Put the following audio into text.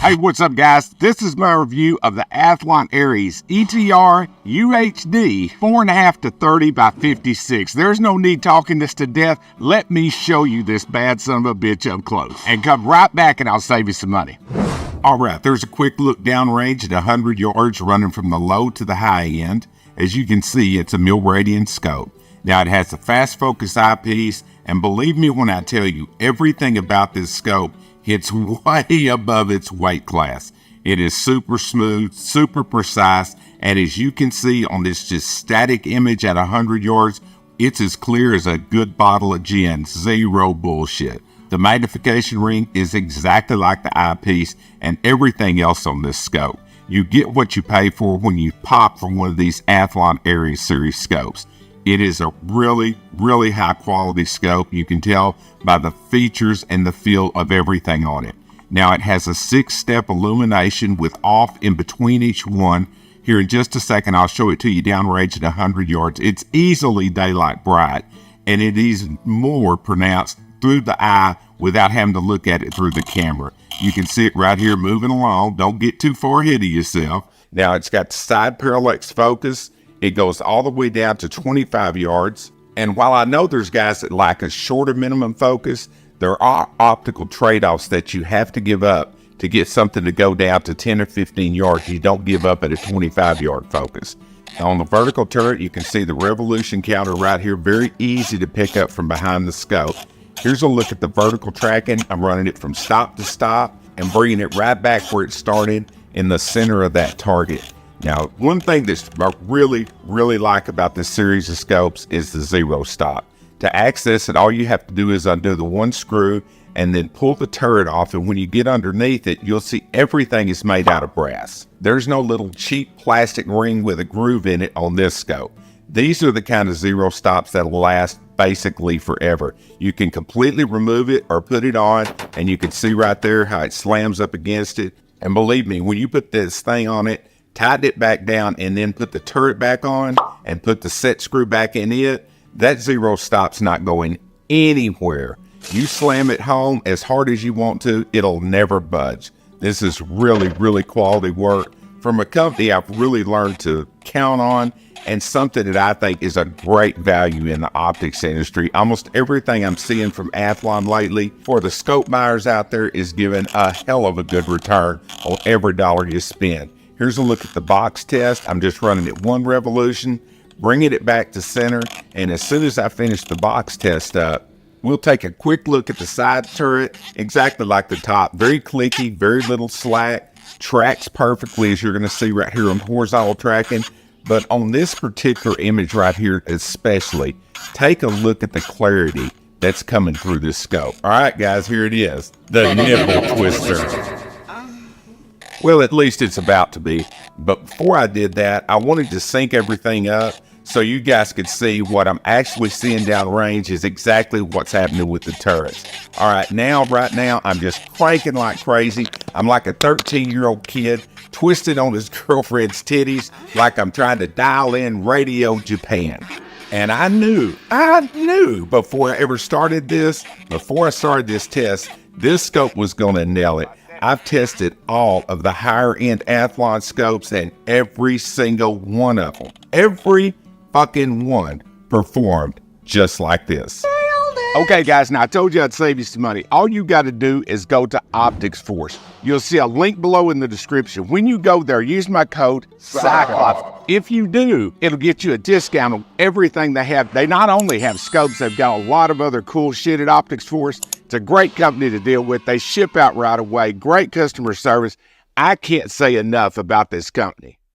Hey, what's up, guys? This is my review of the Athlon Ares ETR UHD 4.5-30x56. There's no need talking this to death. Let me show you this bad son of a bitch up close. And come right back and I'll save you some money. All right, there's a quick look downrange at 100 yards running from the low to the high end. As you can see, it's a mil-radian scope. Now, it has a fast focus eyepiece, and believe me when I tell you, everything about this scope hits way above its weight class. It is super smooth, super precise, and as you can see on this just static image at 100 yards, it's as clear as a good bottle of gin, zero bullshit. The magnification ring is exactly like the eyepiece and everything else on this scope. You get what you pay for when you pop from one of these Athlon Ares series scopes. It is a really, really high quality scope. You can tell by the features and the feel of everything on it. Now, it has a 6-step illumination with off in between each one. Here in just a second, I'll show it to you downrange at 100 yards. It's easily daylight bright, and it is more pronounced through the eye without having to look at it through the camera. You can see it right here moving along. Don't get too far ahead of yourself. Now, it's got side parallax focus. It goes all the way down to 25 yards. And while I know there's guys that like a shorter minimum focus, there are optical trade-offs that you have to give up to get something to go down to 10 or 15 yards. You don't give up at a 25-yard focus. Now, on the vertical turret, you can see the revolution counter right here. Very easy to pick up from behind the scope. Here's a look at the vertical tracking. I'm running it from stop to stop and bringing it right back where it started in the center of that target. Now, one thing that's I really like about this series of scopes is the zero stop. To access it, all you have to do is undo the one screw and then pull the turret off. And when you get underneath it, you'll see everything is made out of brass. There's no little cheap plastic ring with a groove in it on this scope. These are the kind of zero stops that'll last basically forever. You can completely remove it or put it on, and you can see right there how it slams up against it. And believe me, when you put this thing on it, tighten it back down, and then put the turret back on and put the set screw back in it, that zero stop's not going anywhere. You slam it home as hard as you want to, it'll never budge. This is really quality work from a company I've really learned to count on, and something that I think is a great value in the optics industry. Almost everything I'm seeing from Athlon lately for the scope buyers out there is giving a hell of a good return on every dollar you spend. Here's a look at the box test. I'm just running it one revolution, bringing it back to center, and as soon as I finish the box test up, we'll take a quick look at the side turret, exactly like the top. Very clicky, very little slack, tracks perfectly as you're gonna see right here on horizontal tracking. But on this particular image right here especially, take a look at the clarity that's coming through this scope. All right, guys, here it is, the nipple twister. Well, at least it's about to be. But before I did that, I wanted to sync everything up so you guys could see what I'm actually seeing downrange is exactly what's happening with the turrets. All right, right now, I'm just cranking like crazy. I'm like a 13-year-old kid twisted on his girlfriend's titties like I'm trying to dial in Radio Japan. And I knew before I ever started this, before I started this test, this scope was gonna nail it. I've tested all of the higher end Athlon scopes and every single one of them, every fucking one performed just like this. Okay, guys, now I told you I'd save you some money. All you got to do is go to Optics Force. You'll see a link below in the description. When you go there, use my code Cyclops. If you do, it'll get you a discount on everything they have. They not only have scopes, they've got a lot of other cool shit at Optics Force. It's a great company to deal with. They ship out right away. Great customer service. I can't say enough about this company.